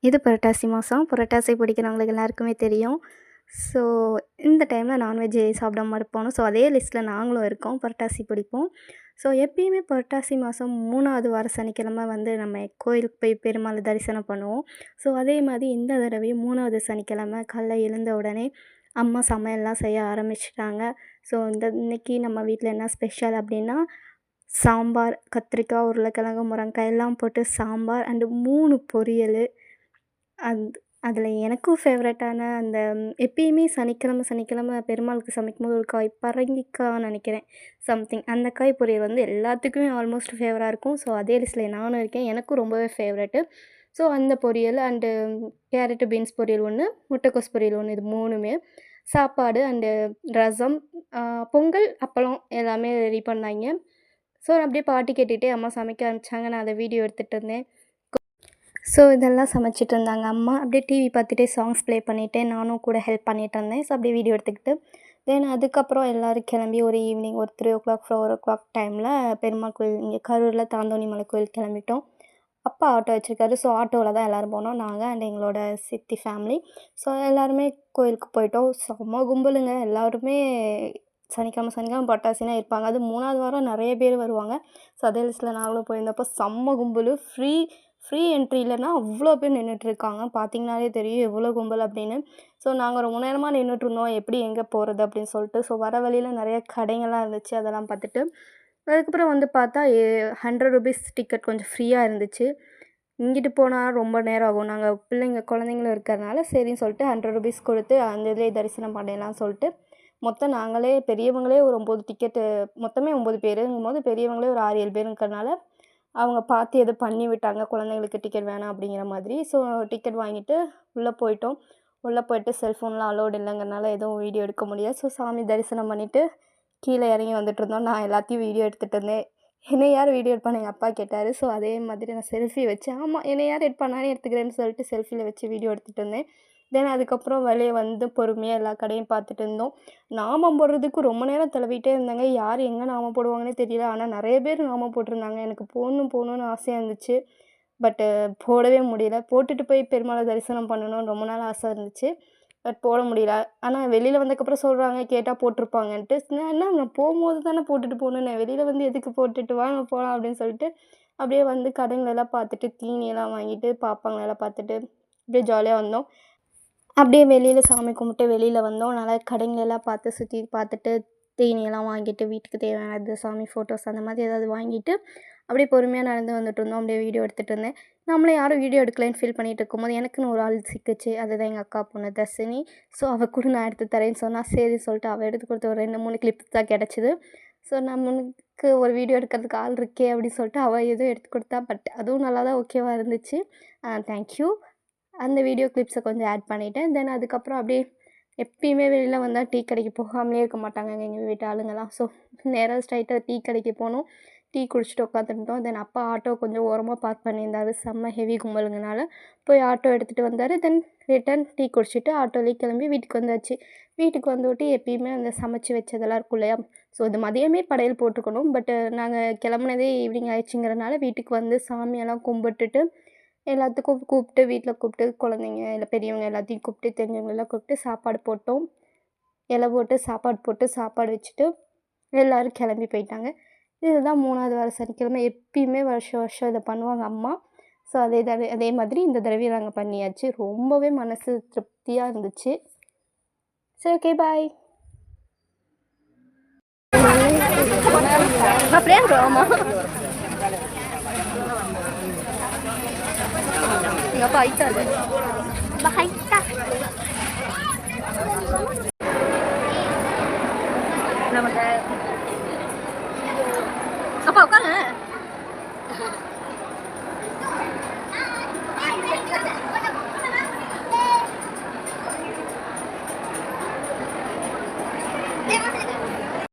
இது புரட்டாசி மாதம். புரட்டாசி பிடிக்கிறவங்களுக்கு எல்லாருக்குமே தெரியும். ஸோ இந்த டைமில் நான்வெஜ் சாப்பிடாம இருப்போம். ஸோ அதே லிஸ்ட்டில் நாங்களும் இருக்கோம். புரட்டாசி பிடிப்போம். ஸோ எப்பயுமே புரட்டாசி மாதம் 3வது வார சனிக்கிழமை வந்து நம்ம கோயிலுக்கு போய் பெருமாளை தரிசனம் பண்ணுவோம். ஸோ அதே மாதிரி இந்த தடவையும் 3வது சனிக்கிழமை காலைல எழுந்த உடனே அம்மா சமையல்லாம் செய்ய ஆரம்பிச்சுட்டாங்க. ஸோ இன்னைக்கு நம்ம வீட்டில் என்ன ஸ்பெஷல் அப்படின்னா, சாம்பார், கத்திரிக்காய், உருளைக்கிழங்கு, முருங்கைக்காய் எல்லாம் போட்டு சாம்பார் அண்டு 3 பொரியல். அதில் எனக்கும் ஃபேவரட்டான அந்த எப்பயுமே சனிக்கிழமை பெருமாளுக்கு சமைக்கும்போது ஒரு காய் பரங்கிக்காய்ன்னு நினைக்கிறேன் சம்திங். அந்த காய் பொரியல் வந்து எல்லாத்துக்குமே ஆல்மோஸ்ட் ஃபேவராக இருக்கும். ஸோ அதே லிஸ்ட்டில் நானும் இருக்கேன். எனக்கும் ரொம்பவே ஃபேவரெட்டு. ஸோ அந்த பொரியல் அண்டு கேரட்டு பீன்ஸ் பொரியல் ஒன்று, முட்டைக்கோஸ் பொரியல் ஒன்று, இது 3மே. சாப்பாடு அண்டு ரசம், பொங்கல், அப்பளம் எல்லாமே ரெடி பண்ணாங்க. ஸோ அப்படியே பாட்டு கேட்டுகிட்டே அம்மா சமைக்க ஆரம்பித்தாங்க. நான் அதை வீடியோ எடுத்துகிட்டு இருந்தேன். ஸோ இதெல்லாம் சமைச்சிட்டு இருந்தாங்க அம்மா. அப்படியே டிவி பார்த்துட்டே சாங்ஸ் ப்ளே பண்ணிவிட்டு நானும் கூட ஹெல்ப் பண்ணிகிட்டு இருந்தேன். ஸோ அப்படியே வீடியோ எடுத்துக்கிட்டு தென் அதுக்கப்புறம் எல்லோரும் கிளம்பி ஒரு ஈவினிங் ஒரு 3:00 4:00 டைமில் பெருமாள் கோயில் இங்கே கரூரில் தாந்தோணி மலை கோயில் கிளம்பிட்டோம். அப்பா ஆட்டோ வச்சுருக்காரு. ஸோ ஆட்டோவில் தான் எல்லோரும் போனோம். நாங்கள் அண்ட் எங்களோட சித்தி ஃபேமிலி. ஸோ எல்லாருமே கோயிலுக்கு போயிட்டோம். செம்ம கும்பலுங்க. எல்லாருமே சனிக்கிழமை புரட்டாசினா இருப்பாங்க. அது 3வது வாரம் நிறைய பேர் வருவாங்க. ஸோ அதே லிஸ்ட்டில் நாங்களும் போயிருந்தப்போ செம்ம கும்பல். ஃப்ரீ என்ட்ரி இல்லைன்னா அவ்வளோ பேர் நின்றுட்டுருக்காங்க. பார்த்திங்கனாலே தெரியும் எவ்வளோ கும்பல் அப்படின்னு. ஸோ நாங்கள் ரொம்ப நேரமாக நின்றுட்டுருந்தோம். எப்படி எங்கே போகிறது அப்படின்னு சொல்லிட்டு. ஸோ வர வழியில் நிறைய கடைங்கள்லாம் இருந்துச்சு. அதெல்லாம் பார்த்துட்டு அதுக்கப்புறம் வந்து பார்த்தா 100 ரூபீஸ் டிக்கெட் கொஞ்சம் ஃப்ரீயாக இருந்துச்சு. இங்கிட்டு போனால் ரொம்ப நேரம் ஆகும். நாங்கள் குழந்தைங்களும் இருக்கிறதுனால சரின்னு சொல்லிட்டு 100 ரூபீஸ் கொடுத்து அந்த இதிலே தரிசனம் பண்ணிடலாம்னு சொல்லிட்டு மொத்தம் நாங்களே பெரியவங்களே ஒரு 9 டிக்கெட்டு, மொத்தமே 9 பேருங்கும்போது பெரியவங்களே ஒரு 6 7 பேருங்கிறதுனால அவங்க பார்த்து எதோ பண்ணி விட்டாங்க. குழந்தைங்களுக்கு டிக்கெட் வேணாம் அப்படிங்கிற மாதிரி. ஸோ டிக்கெட் வாங்கிட்டு உள்ளே போயிட்டோம். உள்ளே போயிட்டு செல்ஃபோன்லாம் அலோடு இல்லைங்கிறனால எதுவும் வீடியோ எடுக்க முடியாது. ஸோ சாமி தரிசனம் பண்ணிவிட்டு கீழே இறங்கி வந்துட்டுருந்தோம். நான் எல்லாத்தையும் வீடியோ எடுத்துகிட்டு இருந்தேன். என்னை யார் வீடியோ எடுப்பான்னு எங்கள் அப்பா கேட்டார். ஸோ அதே மாதிரி நான் செல்ஃபி வச்சு ஆமாம் என்னை யார் எடுப்பா நானே எடுத்துக்கிறேன்னு சொல்லிட்டு செல்ஃபியில் வச்சு வீடியோ எடுத்துகிட்டு இருந்தேன். தென் அதுக்கப்புறம் வெளியே வந்து பொறுமையாக எல்லா கடையும் பார்த்துட்டு இருந்தோம். நாமம் போடுறதுக்கு ரொம்ப நேரம் தடவிட்டே இருந்தாங்க. யார் எங்கே நாமம் போடுவாங்கன்னே தெரியல. ஆனால் நிறைய பேர் நாமம் போட்டிருந்தாங்க. எனக்கு போகணுன்னு ஆசையாக இருந்துச்சு. பட்டு போடவே முடியல. போட்டுட்டு போய் பெருமாளை தரிசனம் பண்ணணும்னு ரொம்ப நாள் ஆசை இருந்துச்சு. பட் போட முடியல. ஆனால் வெளியில் வந்ததுக்கப்புறம் சொல்கிறாங்க கேட்டால் போட்டிருப்பாங்கன்ட்டு. நான் போகும்போது தானே போட்டுட்டு போகணுன்னு, வெளியில் வந்து எதுக்கு போட்டுட்டு வாங்க போகலாம் அப்படின்னு சொல்லிட்டு அப்படியே வந்து கடைங்களெல்லாம் பார்த்துட்டு தீனியெல்லாம் வாங்கிட்டு பாப்பாங்களெல்லாம் பார்த்துட்டு அப்படியே ஜாலியாக வந்தோம். அப்படியே வெளியில் சாமி கும்பிட்டு வெளியில் வந்தோம். நல்லா கடைங்களெல்லாம் பார்த்து சுற்றி பார்த்துட்டு தீனியெல்லாம் வாங்கிட்டு வீட்டுக்கு தேவையானது சாமி ஃபோட்டோஸ் அந்த மாதிரி ஏதாவது வாங்கிட்டு அப்படியே பொறுமையாக நடந்து வந்துட்டு இருந்தோம். அப்படியே வீடியோ எடுத்துகிட்டு இருந்தேன். நம்மளை யாரும் வீடியோ எடுக்கலைன்னு ஃபீல் பண்ணிகிட்டு இருக்கும்போது எனக்குன்னு ஒரு ஆள் சிக்கிச்சு. அதுதான் எங்கள் அக்கா பொண்ணு தர்ஷினி. ஸோ அவள் கூட நான் எடுத்து தரேன்னு சொன்னால் சரின்னு சொல்லிட்டு அவள் எடுத்து கொடுத்த ஒரு 2-3 கிளிப்ஸ் தான் கிடச்சிது. ஸோ நம்மளுக்கு ஒரு வீடியோ எடுக்கிறதுக்கு ஆள் இருக்கே அப்படின்னு சொல்லிட்டு அவள் எதுவும் எடுத்து கொடுத்தா. பட் அதுவும் நல்லா தான் ஓகேவாக இருந்துச்சு. தேங்க்யூ. அந்த வீடியோ கிளிப்ஸை கொஞ்சம் ஆட் பண்ணிவிட்டேன். தென் அதுக்கப்புறம் அப்படியே எப்பயுமே வெளியில் வந்தால் டீ கடைக்கு போகாமலே இருக்க மாட்டாங்க எங்கள் வீட்டு ஆளுங்கெல்லாம். ஸோ நேராக ஸ்ட்ரைட்டாக டீ கடைக்கு போனோம். டீ குடிச்சிட்டு உட்காந்துருந்தோம். தென் அப்பா ஆட்டோ கொஞ்சம் ஓரமாக பார்க் பண்ணியிருந்தார். செம்ம ஹெவி கும்பலுங்கனால போய் ஆட்டோ எடுத்துகிட்டு வந்தார். தென் ரிட்டன் டீ குடிச்சிட்டு ஆட்டோலேயே கிளம்பி வீட்டுக்கு வந்தாச்சு. வீட்டுக்கு வந்துவிட்டு எப்பயுமே அந்த சமைச்சி வச்சதெல்லாம் இருக்கும் இல்லையா. ஸோ இது மதியமே படையல் போட்டிருக்கணும். பட் நாங்கள் கிளம்புனதே ஈவினிங் ஆயிடுச்சுங்கிறனால வீட்டுக்கு வந்து சாமியெல்லாம் கும்பிட்டுட்டு எல்லாத்துக்கும் கூப்பிட்டு வீட்டில் கூப்பிட்டு குழந்தைங்க இல்லை பெரியவங்க எல்லாத்தையும் கூப்பிட்டு தெரிஞ்சவங்களெல்லாம் கூப்பிட்டு சாப்பாடு போட்டோம். இலை போட்டு சாப்பாடு வச்சுட்டு எல்லோரும் கிளம்பி போயிட்டாங்க. இதுதான் 3வது வார சனிக்கிழமை. எப்பயுமே வருஷம் இதை பண்ணுவாங்க அம்மா. ஸோ அதே மாதிரி இந்த தடவையும் நாங்கள் பண்ணியாச்சு. ரொம்பவே மனசு திருப்தியாக இருந்துச்சு. சரி okay bye. Ngapa itu ada? Bahaya.